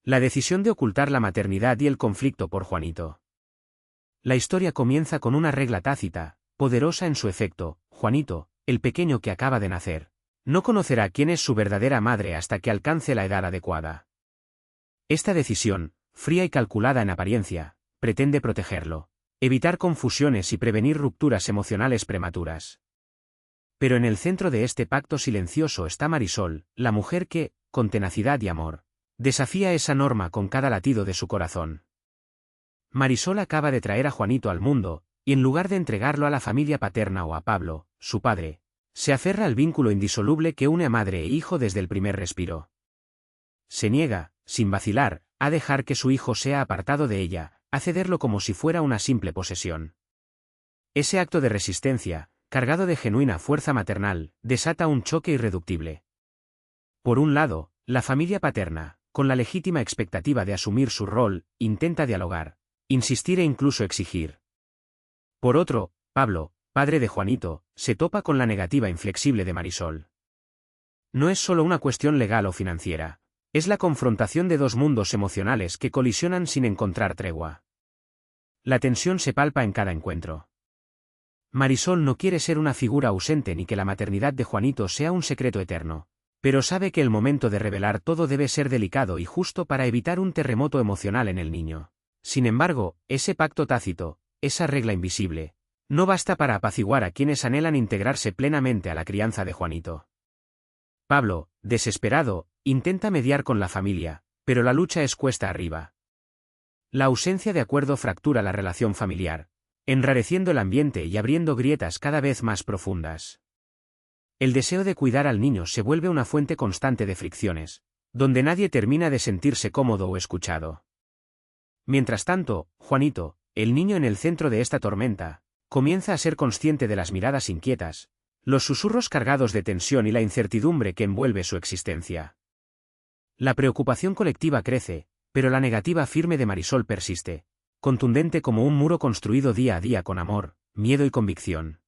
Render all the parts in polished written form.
La decisión de ocultar la maternidad y el conflicto por Juanito. La historia comienza con una regla tácita, poderosa en su efecto: Juanito, el pequeño que acaba de nacer, no conocerá quién es su verdadera madre hasta que alcance la edad adecuada. Esta decisión, fría y calculada en apariencia, pretende protegerlo, evitar confusiones y prevenir rupturas emocionales prematuras. Pero en el centro de este pacto silencioso está Marisol, la mujer que, con tenacidad y amor, desafía esa norma con cada latido de su corazón. Marisol acaba de traer a Juanito al mundo, y en lugar de entregarlo a la familia paterna o a Pablo, su padre, se aferra al vínculo indisoluble que une a madre e hijo desde el primer respiro. Se niega, sin vacilar, a dejar que su hijo sea apartado de ella, a cederlo como si fuera una simple posesión. Ese acto de resistencia, cargado de genuina fuerza maternal, desata un choque irreductible. Por un lado, la familia paterna, con la legítima expectativa de asumir su rol, intenta dialogar, insistir e incluso exigir. Por otro, Pablo, padre de Juanito, se topa con la negativa inflexible de Marisol. No es solo una cuestión legal o financiera, es la confrontación de dos mundos emocionales que colisionan sin encontrar tregua. La tensión se palpa en cada encuentro. Marisol no quiere ser una figura ausente ni que la maternidad de Juanito sea un secreto eterno, pero sabe que el momento de revelar todo debe ser delicado y justo para evitar un terremoto emocional en el niño. Sin embargo, ese pacto tácito, esa regla invisible, no basta para apaciguar a quienes anhelan integrarse plenamente a la crianza de Juanito. Pablo, desesperado, intenta mediar con la familia, pero la lucha es cuesta arriba. La ausencia de acuerdo fractura la relación familiar, enrareciendo el ambiente y abriendo grietas cada vez más profundas. El deseo de cuidar al niño se vuelve una fuente constante de fricciones, donde nadie termina de sentirse cómodo o escuchado. Mientras tanto, Juanito, el niño en el centro de esta tormenta, comienza a ser consciente de las miradas inquietas, los susurros cargados de tensión y la incertidumbre que envuelve su existencia. La preocupación colectiva crece, pero la negativa firme de Marisol persiste, contundente como un muro construido día a día con amor, miedo y convicción.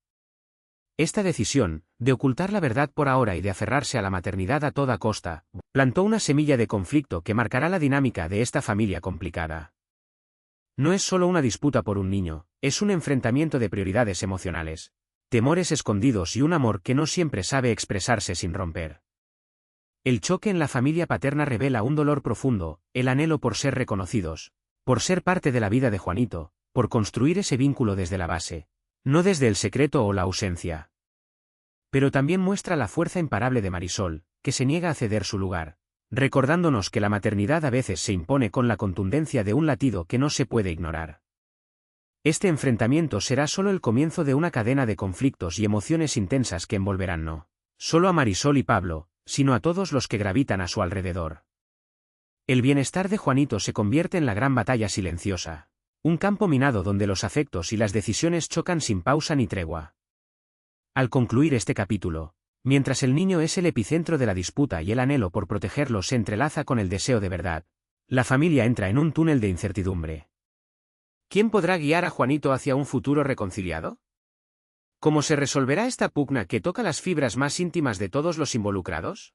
Esta decisión, de ocultar la verdad por ahora y de aferrarse a la maternidad a toda costa, plantó una semilla de conflicto que marcará la dinámica de esta familia complicada. No es solo una disputa por un niño, es un enfrentamiento de prioridades emocionales, temores escondidos y un amor que no siempre sabe expresarse sin romper. El choque en la familia paterna revela un dolor profundo, el anhelo por ser reconocidos, por ser parte de la vida de Juanito, por construir ese vínculo desde la base, no desde el secreto o la ausencia. Pero también muestra la fuerza imparable de Marisol, que se niega a ceder su lugar, recordándonos que la maternidad a veces se impone con la contundencia de un latido que no se puede ignorar. Este enfrentamiento será solo el comienzo de una cadena de conflictos y emociones intensas que envolverán no solo a Marisol y Pablo, sino a todos los que gravitan a su alrededor. El bienestar de Juanito se convierte en la gran batalla silenciosa, un campo minado donde los afectos y las decisiones chocan sin pausa ni tregua. Al concluir este capítulo, mientras el niño es el epicentro de la disputa y el anhelo por protegerlo se entrelaza con el deseo de verdad, la familia entra en un túnel de incertidumbre. ¿Quién podrá guiar a Juanito hacia un futuro reconciliado? ¿Cómo se resolverá esta pugna que toca las fibras más íntimas de todos los involucrados?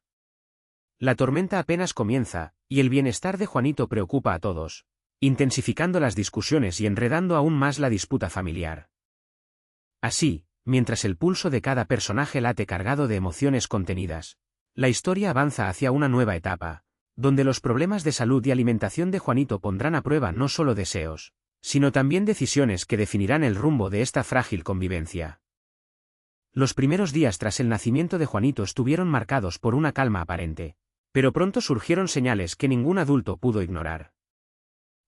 La tormenta apenas comienza, y el bienestar de Juanito preocupa a todos, intensificando las discusiones y enredando aún más la disputa familiar. Así, mientras el pulso de cada personaje late cargado de emociones contenidas, la historia avanza hacia una nueva etapa, donde los problemas de salud y alimentación de Juanito pondrán a prueba no solo deseos, sino también decisiones que definirán el rumbo de esta frágil convivencia. Los primeros días tras el nacimiento de Juanito estuvieron marcados por una calma aparente, pero pronto surgieron señales que ningún adulto pudo ignorar.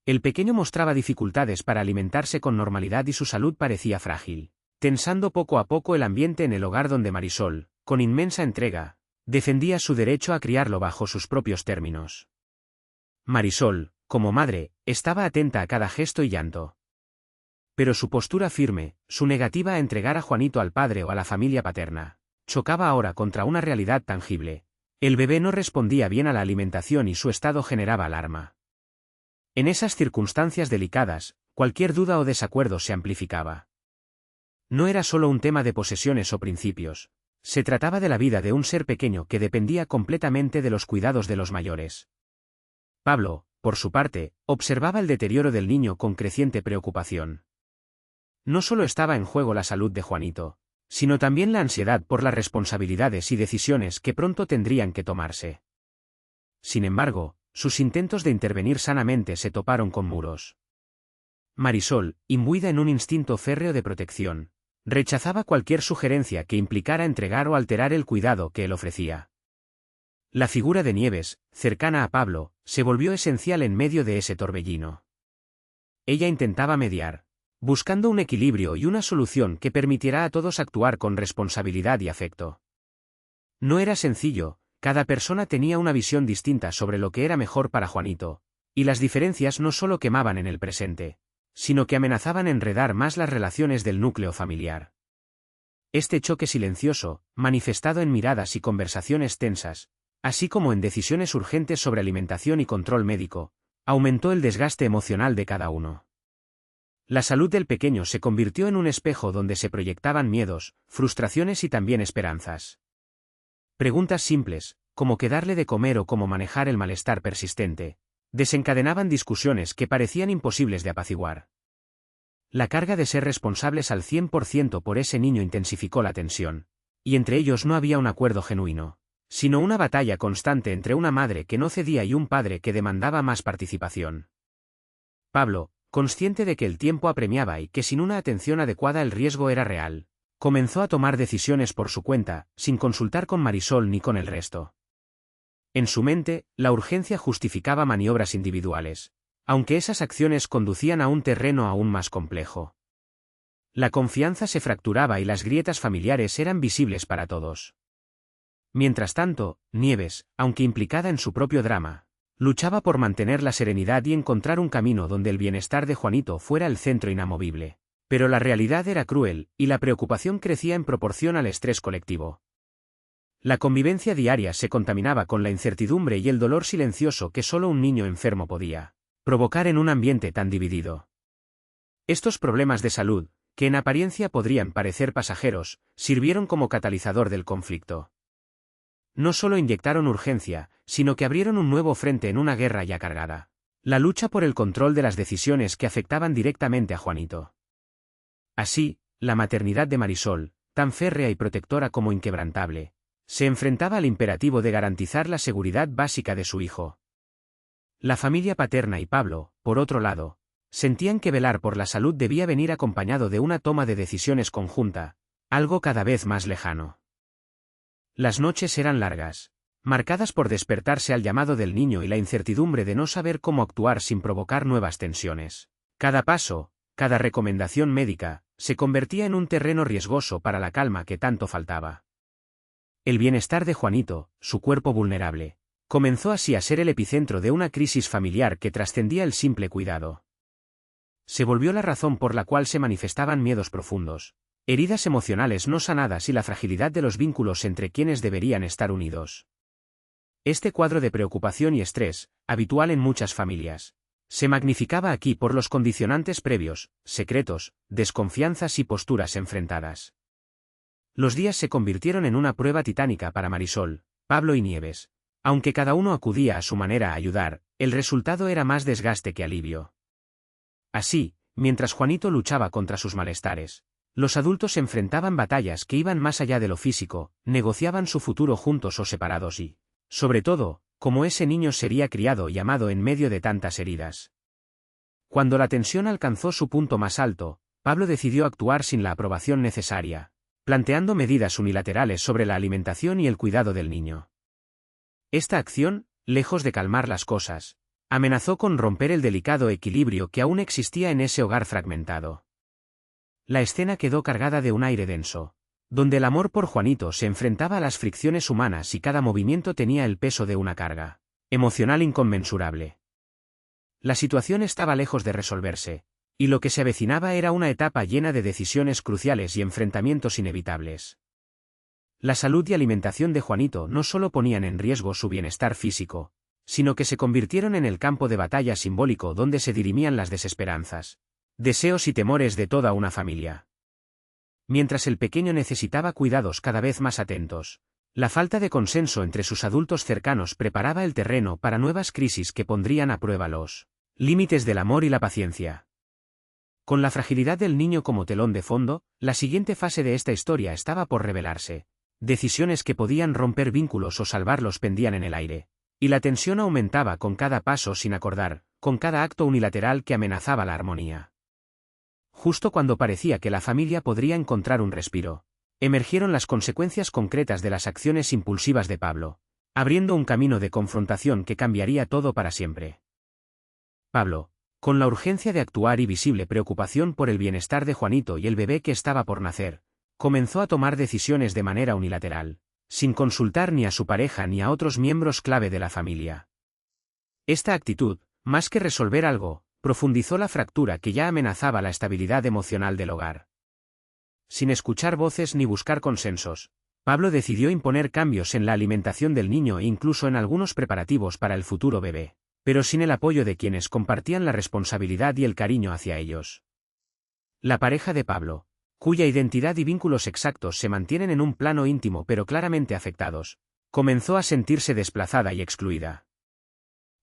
El pequeño mostraba dificultades para alimentarse con normalidad y su salud parecía frágil, tensando poco a poco el ambiente en el hogar donde Marisol, con inmensa entrega, defendía su derecho a criarlo bajo sus propios términos. Marisol, como madre, estaba atenta a cada gesto y llanto. Pero su postura firme, su negativa a entregar a Juanito al padre o a la familia paterna, chocaba ahora contra una realidad tangible. El bebé no respondía bien a la alimentación y su estado generaba alarma. En esas circunstancias delicadas, cualquier duda o desacuerdo se amplificaba. No era solo un tema de posesiones o principios, se trataba de la vida de un ser pequeño que dependía completamente de los cuidados de los mayores. Pablo, por su parte, observaba el deterioro del niño con creciente preocupación. No solo estaba en juego la salud de Juanito, sino también la ansiedad por las responsabilidades y decisiones que pronto tendrían que tomarse. Sin embargo, sus intentos de intervenir sanamente se toparon con muros. Marisol, imbuida en un instinto férreo de protección, rechazaba cualquier sugerencia que implicara entregar o alterar el cuidado que él ofrecía. La figura de Nieves, cercana a Pablo, se volvió esencial en medio de ese torbellino. Ella intentaba mediar, buscando un equilibrio y una solución que permitiera a todos actuar con responsabilidad y afecto. No era sencillo, cada persona tenía una visión distinta sobre lo que era mejor para Juanito, y las diferencias no solo quemaban en el presente, sino que amenazaban enredar más las relaciones del núcleo familiar. Este choque silencioso, manifestado en miradas y conversaciones tensas, así como en decisiones urgentes sobre alimentación y control médico, aumentó el desgaste emocional de cada uno. La salud del pequeño se convirtió en un espejo donde se proyectaban miedos, frustraciones y también esperanzas. Preguntas simples, como qué darle de comer o cómo manejar el malestar persistente, desencadenaban discusiones que parecían imposibles de apaciguar. La carga de ser responsables al 100% por ese niño intensificó la tensión, y entre ellos no había un acuerdo genuino, sino una batalla constante entre una madre que no cedía y un padre que demandaba más participación. Pablo, consciente de que el tiempo apremiaba y que sin una atención adecuada el riesgo era real, comenzó a tomar decisiones por su cuenta, sin consultar con Marisol ni con el resto. En su mente, la urgencia justificaba maniobras individuales, aunque esas acciones conducían a un terreno aún más complejo. La confianza se fracturaba y las grietas familiares eran visibles para todos. Mientras tanto, Nieves, aunque implicada en su propio drama, luchaba por mantener la serenidad y encontrar un camino donde el bienestar de Juanito fuera el centro inamovible. Pero la realidad era cruel, y la preocupación crecía en proporción al estrés colectivo. La convivencia diaria se contaminaba con la incertidumbre y el dolor silencioso que solo un niño enfermo podía provocar en un ambiente tan dividido. Estos problemas de salud, que en apariencia podrían parecer pasajeros, sirvieron como catalizador del conflicto. No solo inyectaron urgencia, sino que abrieron un nuevo frente en una guerra ya cargada: la lucha por el control de las decisiones que afectaban directamente a Juanito. Así, la maternidad de Marisol, tan férrea y protectora como inquebrantable, se enfrentaba al imperativo de garantizar la seguridad básica de su hijo. La familia paterna y Pablo, por otro lado, sentían que velar por la salud debía venir acompañado de una toma de decisiones conjunta, algo cada vez más lejano. Las noches eran largas, marcadas por despertarse al llamado del niño y la incertidumbre de no saber cómo actuar sin provocar nuevas tensiones. Cada paso, cada recomendación médica, se convertía en un terreno riesgoso para la calma que tanto faltaba. El bienestar de Juanito, su cuerpo vulnerable, comenzó así a ser el epicentro de una crisis familiar que trascendía el simple cuidado. Se volvió la razón por la cual se manifestaban miedos profundos, heridas emocionales no sanadas y la fragilidad de los vínculos entre quienes deberían estar unidos. Este cuadro de preocupación y estrés, habitual en muchas familias, se magnificaba aquí por los condicionantes previos, secretos, desconfianzas y posturas enfrentadas. Los días se convirtieron en una prueba titánica para Marisol, Pablo y Nieves. Aunque cada uno acudía a su manera a ayudar, el resultado era más desgaste que alivio. Así, mientras Juanito luchaba contra sus malestares, los adultos enfrentaban batallas que iban más allá de lo físico, negociaban su futuro juntos o separados y, sobre todo, cómo ese niño sería criado y amado en medio de tantas heridas. Cuando la tensión alcanzó su punto más alto, Pablo decidió actuar sin la aprobación necesaria, planteando medidas unilaterales sobre la alimentación y el cuidado del niño. Esta acción, lejos de calmar las cosas, amenazó con romper el delicado equilibrio que aún existía en ese hogar fragmentado. La escena quedó cargada de un aire denso, donde el amor por Juanito se enfrentaba a las fricciones humanas y cada movimiento tenía el peso de una carga emocional inconmensurable. La situación estaba lejos de resolverse, y lo que se avecinaba era una etapa llena de decisiones cruciales y enfrentamientos inevitables. La salud y alimentación de Juanito no solo ponían en riesgo su bienestar físico, sino que se convirtieron en el campo de batalla simbólico donde se dirimían las desesperanzas, deseos y temores de toda una familia. Mientras el pequeño necesitaba cuidados cada vez más atentos, La falta de consenso entre sus adultos cercanos preparaba el terreno para nuevas crisis que pondrían a prueba los límites del amor y la paciencia. Con la fragilidad del niño como telón de fondo, la siguiente fase de esta historia estaba por revelarse. Decisiones que podían romper vínculos o salvarlos pendían en el aire. Y la tensión aumentaba con cada paso sin acordar, con cada acto unilateral que amenazaba la armonía. Justo cuando parecía que la familia podría encontrar un respiro, emergieron las consecuencias concretas de las acciones impulsivas de Pablo, abriendo un camino de confrontación que cambiaría todo para siempre. Pablo, con la urgencia de actuar y visible preocupación por el bienestar de Juanito y el bebé que estaba por nacer, comenzó a tomar decisiones de manera unilateral, sin consultar ni a su pareja ni a otros miembros clave de la familia. Esta actitud, más que resolver algo, profundizó la fractura que ya amenazaba la estabilidad emocional del hogar. Sin escuchar voces ni buscar consensos, Pablo decidió imponer cambios en la alimentación del niño e incluso en algunos preparativos para el futuro bebé, pero sin el apoyo de quienes compartían la responsabilidad y el cariño hacia ellos. La pareja de Pablo, cuya identidad y vínculos exactos se mantienen en un plano íntimo pero claramente afectados, comenzó a sentirse desplazada y excluida.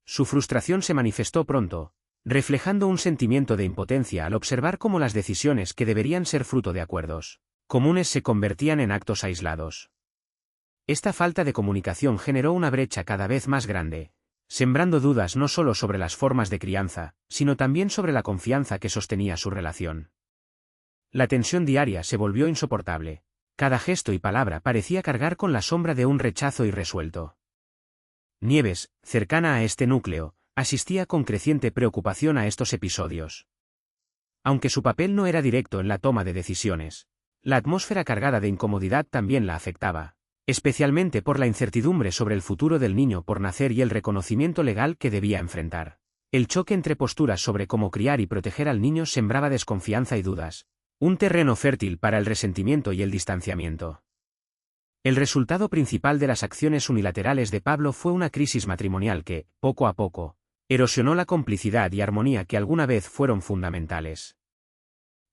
Su frustración se manifestó pronto, reflejando un sentimiento de impotencia al observar cómo las decisiones que deberían ser fruto de acuerdos comunes se convertían en actos aislados. Esta falta de comunicación generó una brecha cada vez más grande, sembrando dudas no solo sobre las formas de crianza, sino también sobre la confianza que sostenía su relación. La tensión diaria se volvió insoportable. Cada gesto y palabra parecía cargar con la sombra de un rechazo irresuelto. Nieves, cercana a este núcleo, asistía con creciente preocupación a estos episodios. Aunque su papel no era directo en la toma de decisiones, la atmósfera cargada de incomodidad también la afectaba, especialmente por la incertidumbre sobre el futuro del niño por nacer y el reconocimiento legal que debía enfrentar. El choque entre posturas sobre cómo criar y proteger al niño sembraba desconfianza y dudas, un terreno fértil para el resentimiento y el distanciamiento. El resultado principal de las acciones unilaterales de Pablo fue una crisis matrimonial que, poco a poco, erosionó la complicidad y armonía que alguna vez fueron fundamentales.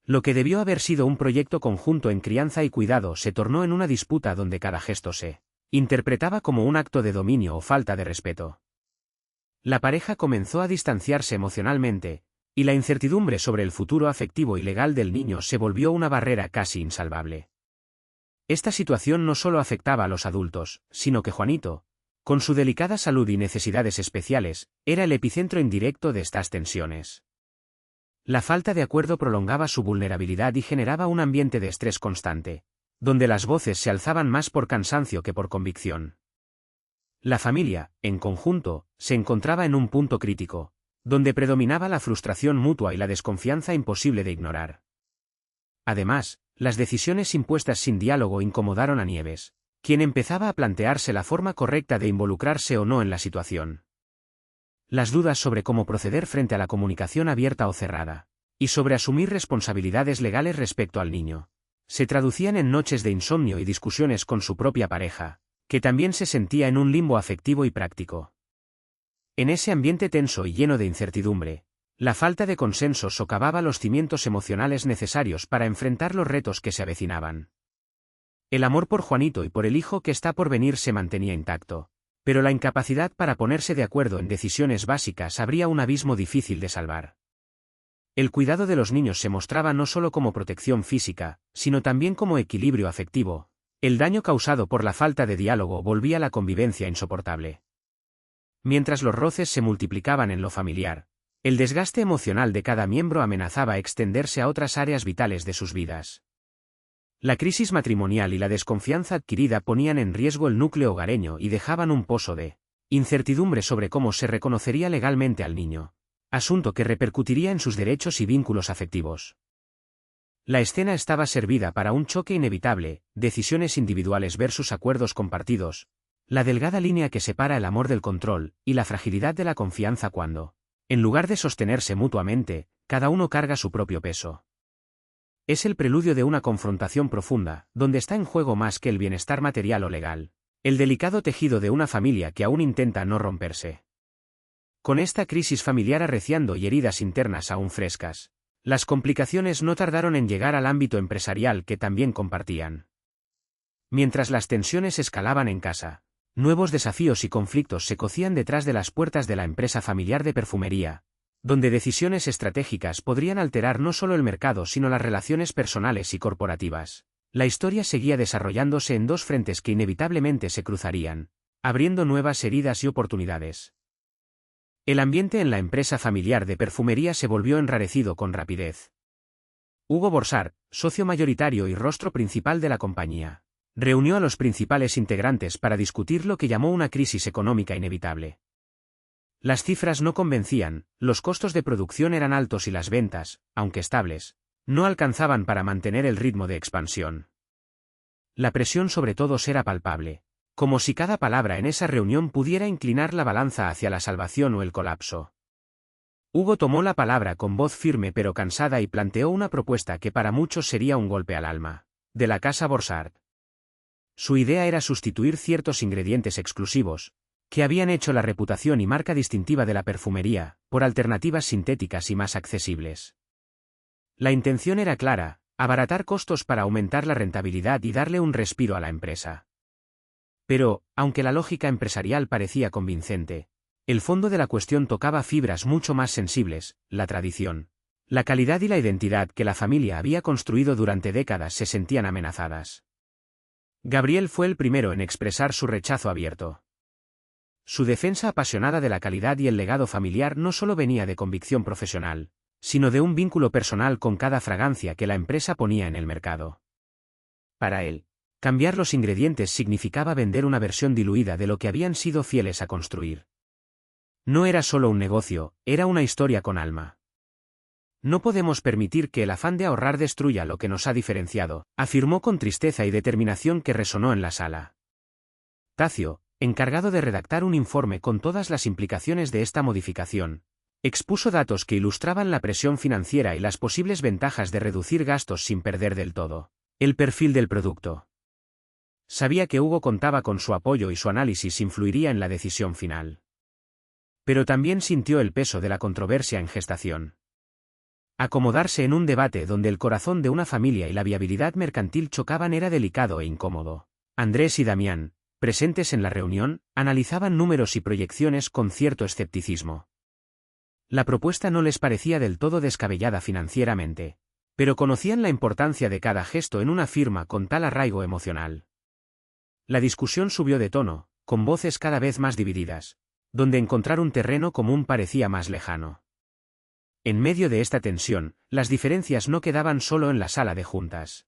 Lo que debió haber sido un proyecto conjunto en crianza y cuidado se tornó en una disputa donde cada gesto se interpretaba como un acto de dominio o falta de respeto. La pareja comenzó a distanciarse emocionalmente, y la incertidumbre sobre el futuro afectivo y legal del niño se volvió una barrera casi insalvable. Esta situación no solo afectaba a los adultos, sino que Juanito, con su delicada salud y necesidades especiales, era el epicentro indirecto de estas tensiones. La falta de acuerdo prolongaba su vulnerabilidad y generaba un ambiente de estrés constante, donde las voces se alzaban más por cansancio que por convicción. La familia, en conjunto, se encontraba en un punto crítico, donde predominaba la frustración mutua y la desconfianza imposible de ignorar. Además, las decisiones impuestas sin diálogo incomodaron a Nieves, quien empezaba a plantearse la forma correcta de involucrarse o no en la situación. Las dudas sobre cómo proceder frente a la comunicación abierta o cerrada, y sobre asumir responsabilidades legales respecto al niño, se traducían en noches de insomnio y discusiones con su propia pareja, que también se sentía en un limbo afectivo y práctico. En ese ambiente tenso y lleno de incertidumbre, la falta de consenso socavaba los cimientos emocionales necesarios para enfrentar los retos que se avecinaban. El amor por Juanito y por el hijo que está por venir se mantenía intacto, pero la incapacidad para ponerse de acuerdo en decisiones básicas abría un abismo difícil de salvar. El cuidado de los niños se mostraba no solo como protección física, sino también como equilibrio afectivo. El daño causado por la falta de diálogo volvía la convivencia insoportable. Mientras los roces se multiplicaban en lo familiar, el desgaste emocional de cada miembro amenazaba extenderse a otras áreas vitales de sus vidas. La crisis matrimonial y la desconfianza adquirida ponían en riesgo el núcleo hogareño y dejaban un pozo de incertidumbre sobre cómo se reconocería legalmente al niño, asunto que repercutiría en sus derechos y vínculos afectivos. La escena estaba servida para un choque inevitable, decisiones individuales versus acuerdos compartidos, la delgada línea que separa el amor del control, y la fragilidad de la confianza cuando, en lugar de sostenerse mutuamente, cada uno carga su propio peso. Es el preludio de una confrontación profunda, donde está en juego más que el bienestar material o legal, el delicado tejido de una familia que aún intenta no romperse. Con esta crisis familiar arreciando y heridas internas aún frescas, las complicaciones no tardaron en llegar al ámbito empresarial que también compartían. Mientras las tensiones escalaban en casa, nuevos desafíos y conflictos se cocían detrás de las puertas de la empresa familiar de perfumería, donde decisiones estratégicas podrían alterar no solo el mercado sino las relaciones personales y corporativas. La historia seguía desarrollándose en dos frentes que inevitablemente se cruzarían, abriendo nuevas heridas y oportunidades. El ambiente en la empresa familiar de perfumería se volvió enrarecido con rapidez. Hugo Borsard, socio mayoritario y rostro principal de la compañía, reunió a los principales integrantes para discutir lo que llamó una crisis económica inevitable. Las cifras no convencían, los costos de producción eran altos y las ventas, aunque estables, no alcanzaban para mantener el ritmo de expansión. La presión sobre todos era palpable, como si cada palabra en esa reunión pudiera inclinar la balanza hacia la salvación o el colapso. Hugo tomó la palabra con voz firme pero cansada y planteó una propuesta que para muchos sería un golpe al alma, de la casa Borsard. Su idea era sustituir ciertos ingredientes exclusivos, que habían hecho la reputación y marca distintiva de la perfumería, por alternativas sintéticas y más accesibles. La intención era clara, abaratar costos para aumentar la rentabilidad y darle un respiro a la empresa. Pero, aunque la lógica empresarial parecía convincente, el fondo de la cuestión tocaba fibras mucho más sensibles, la tradición, la calidad y la identidad que la familia había construido durante décadas se sentían amenazadas. Gabriel fue el primero en expresar su rechazo abierto. Su defensa apasionada de la calidad y el legado familiar no solo venía de convicción profesional, sino de un vínculo personal con cada fragancia que la empresa ponía en el mercado. Para él, cambiar los ingredientes significaba vender una versión diluida de lo que habían sido fieles a construir. No era solo un negocio, era una historia con alma. No podemos permitir que el afán de ahorrar destruya lo que nos ha diferenciado, afirmó con tristeza y determinación que resonó en la sala. Tacio, encargado de redactar un informe con todas las implicaciones de esta modificación, expuso datos que ilustraban la presión financiera y las posibles ventajas de reducir gastos sin perder del todo el perfil del producto. Sabía que Hugo contaba con su apoyo y su análisis influiría en la decisión final. Pero también sintió el peso de la controversia en gestación. Acomodarse en un debate donde el corazón de una familia y la viabilidad mercantil chocaban era delicado e incómodo. Andrés y Damián, presentes en la reunión, analizaban números y proyecciones con cierto escepticismo. La propuesta no les parecía del todo descabellada financieramente, pero conocían la importancia de cada gesto en una firma con tal arraigo emocional. La discusión subió de tono, con voces cada vez más divididas, donde encontrar un terreno común parecía más lejano. En medio de esta tensión, las diferencias no quedaban solo en la sala de juntas.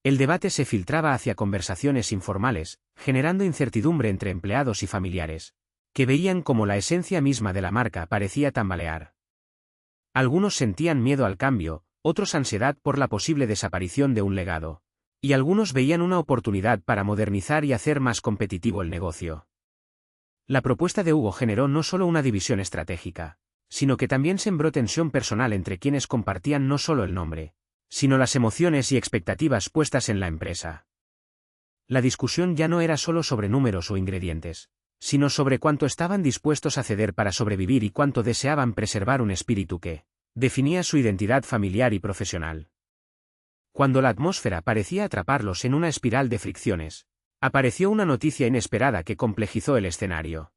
El debate se filtraba hacia conversaciones informales, generando incertidumbre entre empleados y familiares, que veían cómo la esencia misma de la marca parecía tambalear. Algunos sentían miedo al cambio, otros ansiedad por la posible desaparición de un legado, y algunos veían una oportunidad para modernizar y hacer más competitivo el negocio. La propuesta de Hugo generó no solo una división estratégica, sino que también sembró tensión personal entre quienes compartían no solo el nombre, sino las emociones y expectativas puestas en la empresa. La discusión ya no era solo sobre números o ingredientes, sino sobre cuánto estaban dispuestos a ceder para sobrevivir y cuánto deseaban preservar un espíritu que definía su identidad familiar y profesional. Cuando la atmósfera parecía atraparlos en una espiral de fricciones, apareció una noticia inesperada que complejizó el escenario.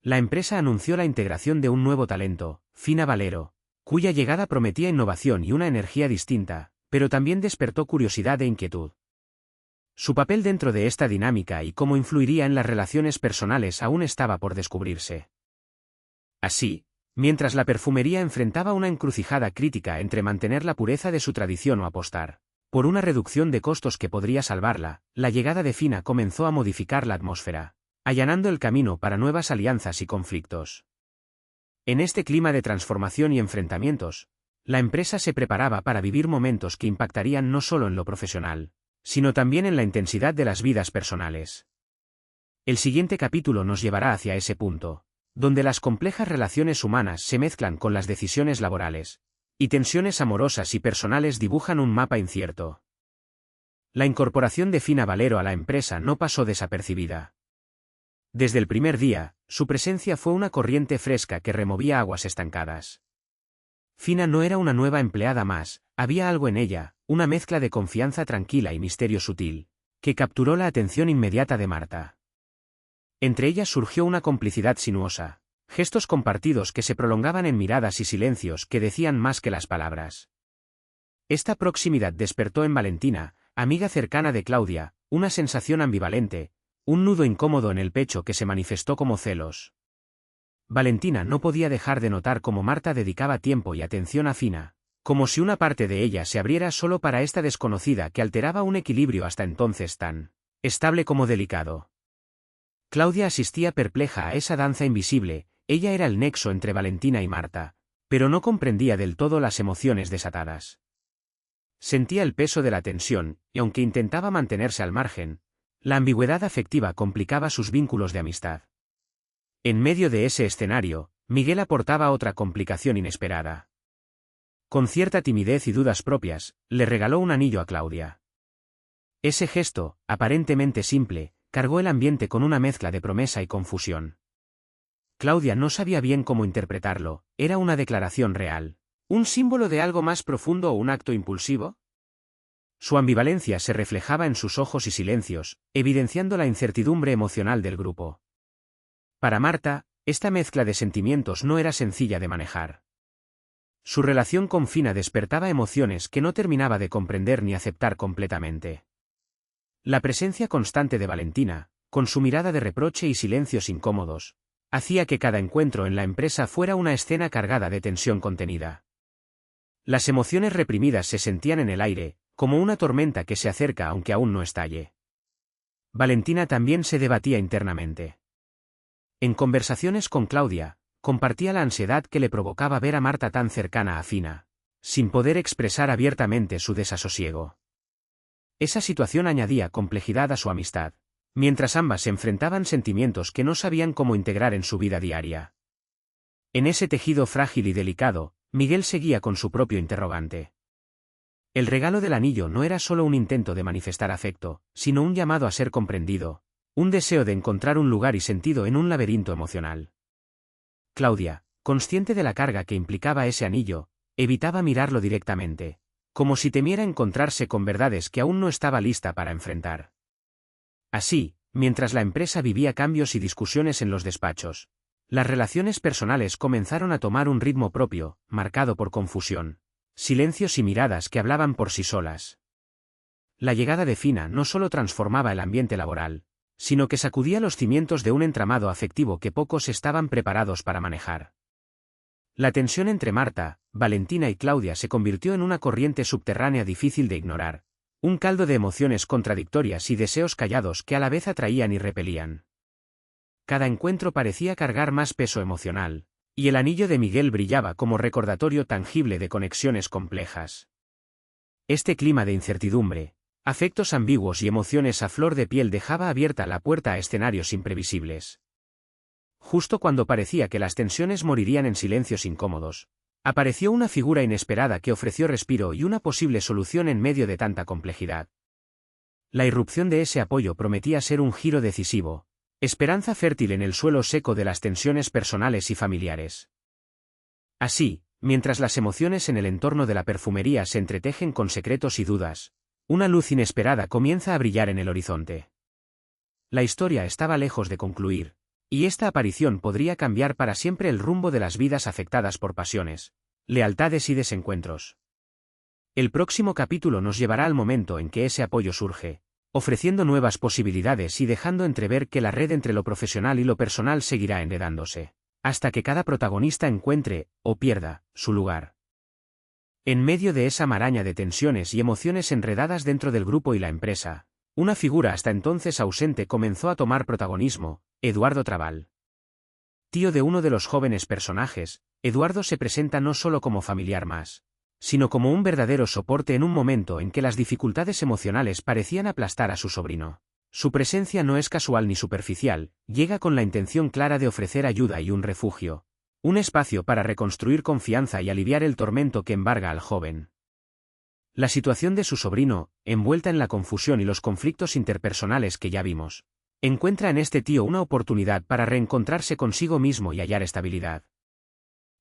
La empresa anunció la integración de un nuevo talento, Fina Valero, cuya llegada prometía innovación y una energía distinta, pero también despertó curiosidad e inquietud. Su papel dentro de esta dinámica y cómo influiría en las relaciones personales aún estaba por descubrirse. Así, mientras la perfumería enfrentaba una encrucijada crítica entre mantener la pureza de su tradición o apostar por una reducción de costos que podría salvarla, la llegada de Fina comenzó a modificar la atmósfera, allanando el camino para nuevas alianzas y conflictos. En este clima de transformación y enfrentamientos, la empresa se preparaba para vivir momentos que impactarían no solo en lo profesional, sino también en la intensidad de las vidas personales. El siguiente capítulo nos llevará hacia ese punto, donde las complejas relaciones humanas se mezclan con las decisiones laborales, y tensiones amorosas y personales dibujan un mapa incierto. La incorporación de Fina Valero a la empresa no pasó desapercibida. Desde el primer día, su presencia fue una corriente fresca que removía aguas estancadas. Fina no era una nueva empleada más, había algo en ella, una mezcla de confianza tranquila y misterio sutil, que capturó la atención inmediata de Marta. Entre ellas surgió una complicidad sinuosa, gestos compartidos que se prolongaban en miradas y silencios que decían más que las palabras. Esta proximidad despertó en Valentina, amiga cercana de Claudia, una sensación ambivalente, un nudo incómodo en el pecho que se manifestó como celos. Valentina no podía dejar de notar cómo Marta dedicaba tiempo y atención a Fina, como si una parte de ella se abriera solo para esta desconocida que alteraba un equilibrio hasta entonces tan estable como delicado. Claudia asistía perpleja a esa danza invisible, ella era el nexo entre Valentina y Marta, pero no comprendía del todo las emociones desatadas. Sentía el peso de la tensión, y aunque intentaba mantenerse al margen, la ambigüedad afectiva complicaba sus vínculos de amistad. En medio de ese escenario, Miguel aportaba otra complicación inesperada. Con cierta timidez y dudas propias, le regaló un anillo a Claudia. Ese gesto, aparentemente simple, cargó el ambiente con una mezcla de promesa y confusión. Claudia no sabía bien cómo interpretarlo, ¿era una declaración real? ¿Un símbolo de algo más profundo o un acto impulsivo? Su ambivalencia se reflejaba en sus ojos y silencios, evidenciando la incertidumbre emocional del grupo. Para Marta, esta mezcla de sentimientos no era sencilla de manejar. Su relación con Fina despertaba emociones que no terminaba de comprender ni aceptar completamente. La presencia constante de Valentina, con su mirada de reproche y silencios incómodos, hacía que cada encuentro en la empresa fuera una escena cargada de tensión contenida. Las emociones reprimidas se sentían en el aire, como una tormenta que se acerca aunque aún no estalle. Valentina también se debatía internamente. En conversaciones con Claudia, compartía la ansiedad que le provocaba ver a Marta tan cercana a Fina, sin poder expresar abiertamente su desasosiego. Esa situación añadía complejidad a su amistad, mientras ambas enfrentaban sentimientos que no sabían cómo integrar en su vida diaria. En ese tejido frágil y delicado, Miguel seguía con su propio interrogante. El regalo del anillo no era solo un intento de manifestar afecto, sino un llamado a ser comprendido, un deseo de encontrar un lugar y sentido en un laberinto emocional. Claudia, consciente de la carga que implicaba ese anillo, evitaba mirarlo directamente, como si temiera encontrarse con verdades que aún no estaba lista para enfrentar. Así, mientras la empresa vivía cambios y discusiones en los despachos, las relaciones personales comenzaron a tomar un ritmo propio, marcado por confusión, silencios y miradas que hablaban por sí solas. La llegada de Fina no solo transformaba el ambiente laboral, sino que sacudía los cimientos de un entramado afectivo que pocos estaban preparados para manejar. La tensión entre Marta, Valentina y Claudia se convirtió en una corriente subterránea difícil de ignorar, un caldo de emociones contradictorias y deseos callados que a la vez atraían y repelían. Cada encuentro parecía cargar más peso emocional, y el anillo de Miguel brillaba como recordatorio tangible de conexiones complejas. Este clima de incertidumbre, afectos ambiguos y emociones a flor de piel dejaba abierta la puerta a escenarios imprevisibles. Justo cuando parecía que las tensiones morirían en silencios incómodos, apareció una figura inesperada que ofreció respiro y una posible solución en medio de tanta complejidad. La irrupción de ese apoyo prometía ser un giro decisivo, esperanza fértil en el suelo seco de las tensiones personales y familiares. Así, mientras las emociones en el entorno de la perfumería se entretejen con secretos y dudas, una luz inesperada comienza a brillar en el horizonte. La historia estaba lejos de concluir, y esta aparición podría cambiar para siempre el rumbo de las vidas afectadas por pasiones, lealtades y desencuentros. El próximo capítulo nos llevará al momento en que ese apoyo surge, ofreciendo nuevas posibilidades y dejando entrever que la red entre lo profesional y lo personal seguirá enredándose, hasta que cada protagonista encuentre, o pierda, su lugar. En medio de esa maraña de tensiones y emociones enredadas dentro del grupo y la empresa, una figura hasta entonces ausente comenzó a tomar protagonismo: Eduardo Trabal. Tío de uno de los jóvenes personajes, Eduardo se presenta no solo como familiar más, sino como un verdadero soporte en un momento en que las dificultades emocionales parecían aplastar a su sobrino. Su presencia no es casual ni superficial, llega con la intención clara de ofrecer ayuda y un refugio, un espacio para reconstruir confianza y aliviar el tormento que embarga al joven. La situación de su sobrino, envuelta en la confusión y los conflictos interpersonales que ya vimos, encuentra en este tío una oportunidad para reencontrarse consigo mismo y hallar estabilidad.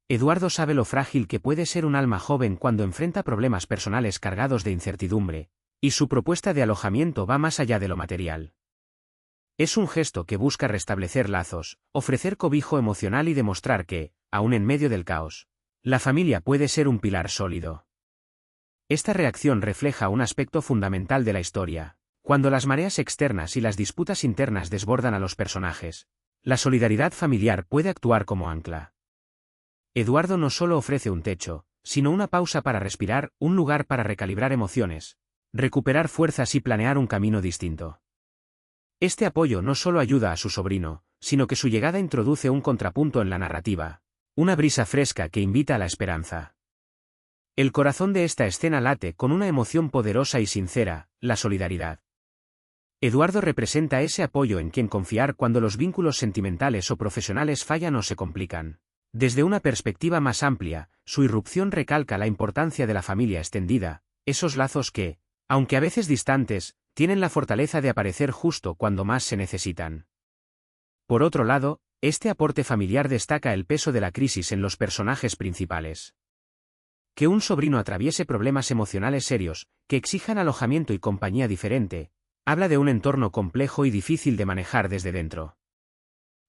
Eduardo sabe lo frágil que puede ser un alma joven cuando enfrenta problemas personales cargados de incertidumbre, Y su propuesta de alojamiento va más allá de lo material. Es un gesto que busca restablecer lazos, ofrecer cobijo emocional y demostrar que, aun en medio del caos, la familia puede ser un pilar sólido. Esta reacción refleja un aspecto fundamental de la historia. Cuando las mareas externas y las disputas internas desbordan a los personajes, la solidaridad familiar puede actuar como ancla. Eduardo no solo ofrece un techo, sino una pausa para respirar, un lugar para recalibrar emociones, recuperar fuerzas y planear un camino distinto. Este apoyo no solo ayuda a su sobrino, sino que su llegada introduce un contrapunto en la narrativa, una brisa fresca que invita a la esperanza. El corazón de esta escena late con una emoción poderosa y sincera, la solidaridad. Eduardo representa ese apoyo en quien confiar cuando los vínculos sentimentales o profesionales fallan o se complican. Desde una perspectiva más amplia, su irrupción recalca la importancia de la familia extendida, esos lazos que, aunque a veces distantes, tienen la fortaleza de aparecer justo cuando más se necesitan. Por otro lado, este aporte familiar destaca el peso de la crisis en los personajes principales. Que un sobrino atraviese problemas emocionales serios, que exijan alojamiento y compañía diferente, habla de un entorno complejo y difícil de manejar desde dentro.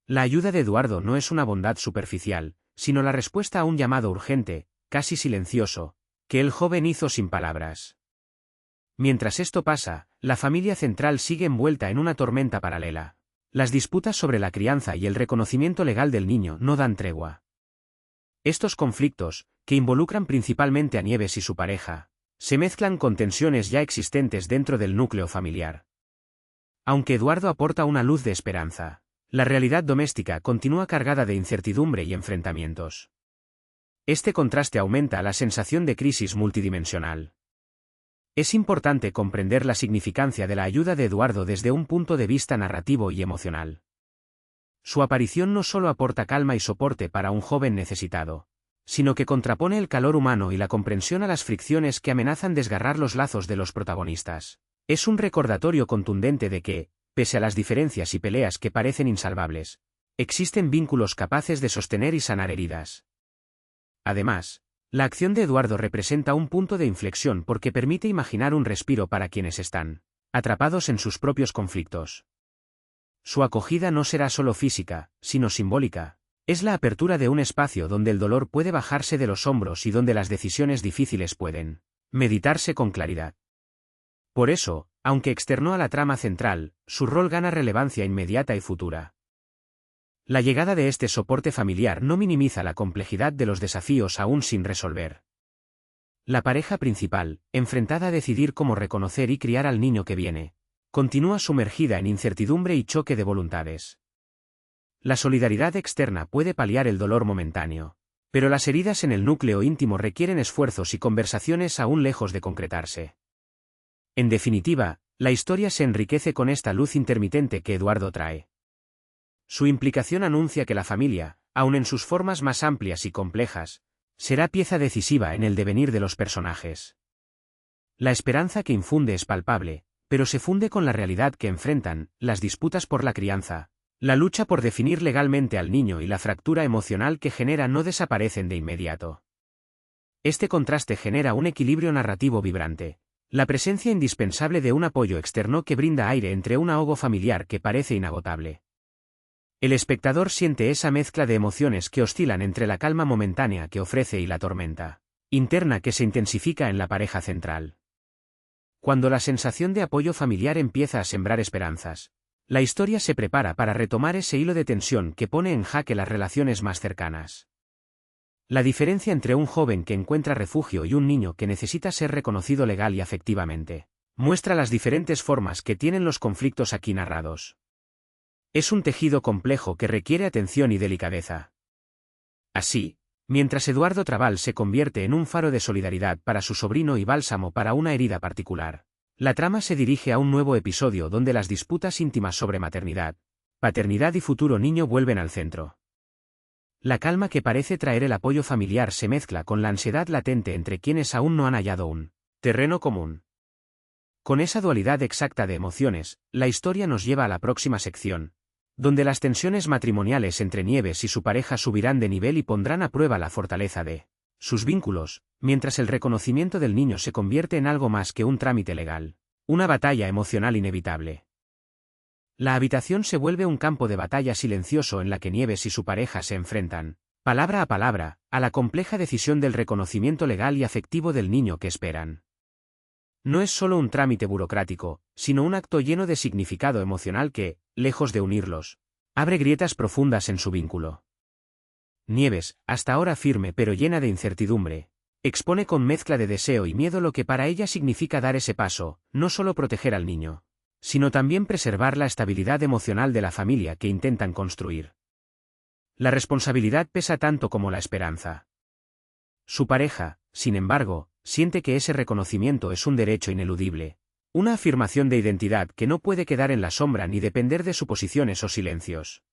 La ayuda de Eduardo no es una bondad superficial, sino la respuesta a un llamado urgente, casi silencioso, que el joven hizo sin palabras. Mientras esto pasa, la familia central sigue envuelta en una tormenta paralela. Las disputas sobre la crianza y el reconocimiento legal del niño no dan tregua. Estos conflictos, que involucran principalmente a Nieves y su pareja, se mezclan con tensiones ya existentes dentro del núcleo familiar. Aunque Eduardo aporta una luz de esperanza, la realidad doméstica continúa cargada de incertidumbre y enfrentamientos. Este contraste aumenta la sensación de crisis multidimensional. Es importante comprender la significancia de la ayuda de Eduardo desde un punto de vista narrativo y emocional. Su aparición no solo aporta calma y soporte para un joven necesitado, sino que contrapone el calor humano y la comprensión a las fricciones que amenazan desgarrar los lazos de los protagonistas. Es un recordatorio contundente de que, pese a las diferencias y peleas que parecen insalvables, existen vínculos capaces de sostener y sanar heridas. Además, la acción de Eduardo representa un punto de inflexión porque permite imaginar un respiro para quienes están atrapados en sus propios conflictos. Su acogida no será solo física, sino simbólica. Es la apertura de un espacio donde el dolor puede bajarse de los hombros y donde las decisiones difíciles pueden meditarse con claridad. Por eso, aunque externó a la trama central, su rol gana relevancia inmediata y futura. La llegada de este soporte familiar no minimiza la complejidad de los desafíos aún sin resolver. La pareja principal, enfrentada a decidir cómo reconocer y criar al niño que viene, continúa sumergida en incertidumbre y choque de voluntades. La solidaridad externa puede paliar el dolor momentáneo, pero las heridas en el núcleo íntimo requieren esfuerzos y conversaciones aún lejos de concretarse. En definitiva, la historia se enriquece con esta luz intermitente que Eduardo trae. Su implicación anuncia que la familia, aun en sus formas más amplias y complejas, será pieza decisiva en el devenir de los personajes. La esperanza que infunde es palpable, pero se funde con la realidad que enfrentan, las disputas por la crianza, la lucha por definir legalmente al niño y la fractura emocional que genera no desaparecen de inmediato. Este contraste genera un equilibrio narrativo vibrante, la presencia indispensable de un apoyo externo que brinda aire entre un ahogo familiar que parece inagotable. El espectador siente esa mezcla de emociones que oscilan entre la calma momentánea que ofrece y la tormenta interna que se intensifica en la pareja central. Cuando la sensación de apoyo familiar empieza a sembrar esperanzas, la historia se prepara para retomar ese hilo de tensión que pone en jaque las relaciones más cercanas. La diferencia entre un joven que encuentra refugio y un niño que necesita ser reconocido legal y afectivamente, muestra las diferentes formas que tienen los conflictos aquí narrados. Es un tejido complejo que requiere atención y delicadeza. Así, mientras Eduardo Trabal se convierte en un faro de solidaridad para su sobrino y bálsamo para una herida particular, la trama se dirige a un nuevo episodio donde las disputas íntimas sobre maternidad, paternidad y futuro niño vuelven al centro. La calma que parece traer el apoyo familiar se mezcla con la ansiedad latente entre quienes aún no han hallado un terreno común. Con esa dualidad exacta de emociones, la historia nos lleva a la próxima sección, donde las tensiones matrimoniales entre Nieves y su pareja subirán de nivel y pondrán a prueba la fortaleza de sus vínculos, mientras el reconocimiento del niño se convierte en algo más que un trámite legal. Una batalla emocional inevitable. La habitación se vuelve un campo de batalla silencioso en la que Nieves y su pareja se enfrentan, palabra a palabra, a la compleja decisión del reconocimiento legal y afectivo del niño que esperan. No es solo un trámite burocrático, sino un acto lleno de significado emocional que, lejos de unirlos, abre grietas profundas en su vínculo. Nieves, hasta ahora firme pero llena de incertidumbre, expone con mezcla de deseo y miedo lo que para ella significa dar ese paso, no solo proteger al niño, sino también preservar la estabilidad emocional de la familia que intentan construir. La responsabilidad pesa tanto como la esperanza. Su pareja, sin embargo, siente que ese reconocimiento es un derecho ineludible, una afirmación de identidad que no puede quedar en la sombra ni depender de suposiciones o silencios.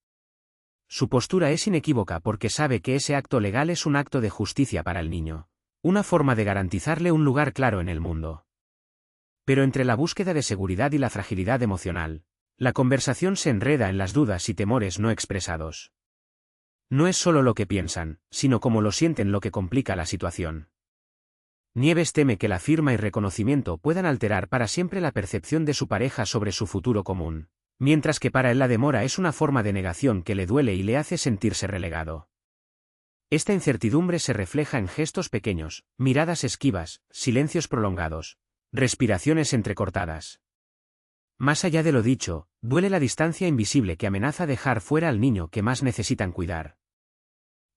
Su postura es inequívoca porque sabe que ese acto legal es un acto de justicia para el niño, una forma de garantizarle un lugar claro en el mundo. Pero entre la búsqueda de seguridad y la fragilidad emocional, la conversación se enreda en las dudas y temores no expresados. No es solo lo que piensan, sino cómo lo sienten lo que complica la situación. Nieves teme que la firma y reconocimiento puedan alterar para siempre la percepción de su pareja sobre su futuro común, mientras que para él la demora es una forma de negación que le duele y le hace sentirse relegado. Esta incertidumbre se refleja en gestos pequeños, miradas esquivas, silencios prolongados, respiraciones entrecortadas. Más allá de lo dicho, duele la distancia invisible que amenaza dejar fuera al niño que más necesitan cuidar.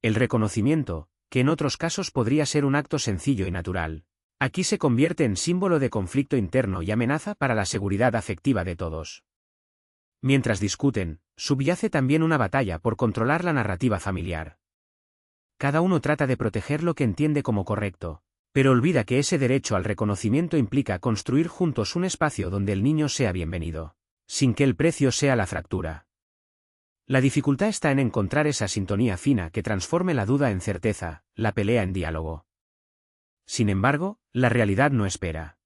El reconocimiento, que en otros casos podría ser un acto sencillo y natural, aquí se convierte en símbolo de conflicto interno y amenaza para la seguridad afectiva de todos. Mientras discuten, subyace también una batalla por controlar la narrativa familiar. Cada uno trata de proteger lo que entiende como correcto, pero olvida que ese derecho al reconocimiento implica construir juntos un espacio donde el niño sea bienvenido, sin que el precio sea la fractura. La dificultad está en encontrar esa sintonía fina que transforme la duda en certeza, la pelea en diálogo. Sin embargo, la realidad no espera.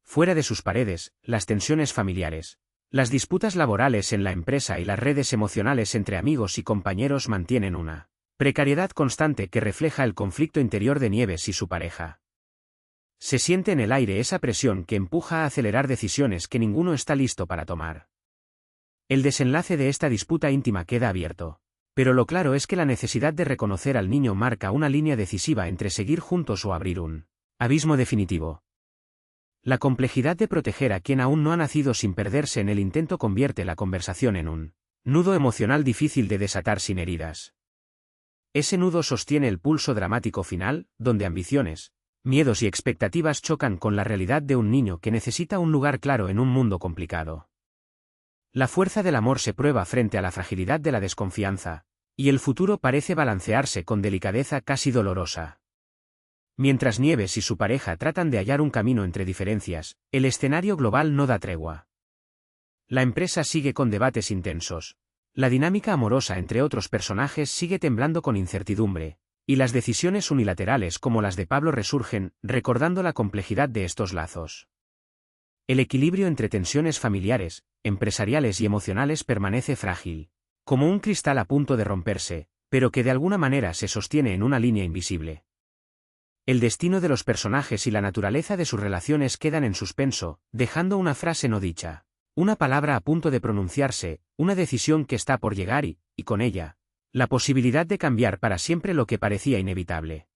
Fuera de sus paredes, las tensiones familiares, las disputas laborales en la empresa y las redes emocionales entre amigos y compañeros mantienen una precariedad constante que refleja el conflicto interior de Nieves y su pareja. Se siente en el aire esa presión que empuja a acelerar decisiones que ninguno está listo para tomar. El desenlace de esta disputa íntima queda abierto, pero lo claro es que la necesidad de reconocer al niño marca una línea decisiva entre seguir juntos o abrir un abismo definitivo. La complejidad de proteger a quien aún no ha nacido sin perderse en el intento convierte la conversación en un nudo emocional difícil de desatar sin heridas. Ese nudo sostiene el pulso dramático final, donde ambiciones, miedos y expectativas chocan con la realidad de un niño que necesita un lugar claro en un mundo complicado. La fuerza del amor se prueba frente a la fragilidad de la desconfianza, y el futuro parece balancearse con delicadeza casi dolorosa. Mientras Nieves y su pareja tratan de hallar un camino entre diferencias, el escenario global no da tregua. La empresa sigue con debates intensos. La dinámica amorosa entre otros personajes sigue temblando con incertidumbre, y las decisiones unilaterales como las de Pablo resurgen, recordando la complejidad de estos lazos. El equilibrio entre tensiones familiares, empresariales y emocionales permanece frágil, como un cristal a punto de romperse, pero que de alguna manera se sostiene en una línea invisible. El destino de los personajes y la naturaleza de sus relaciones quedan en suspenso, dejando una frase no dicha, una palabra a punto de pronunciarse, una decisión que está por llegar y con ella, la posibilidad de cambiar para siempre lo que parecía inevitable.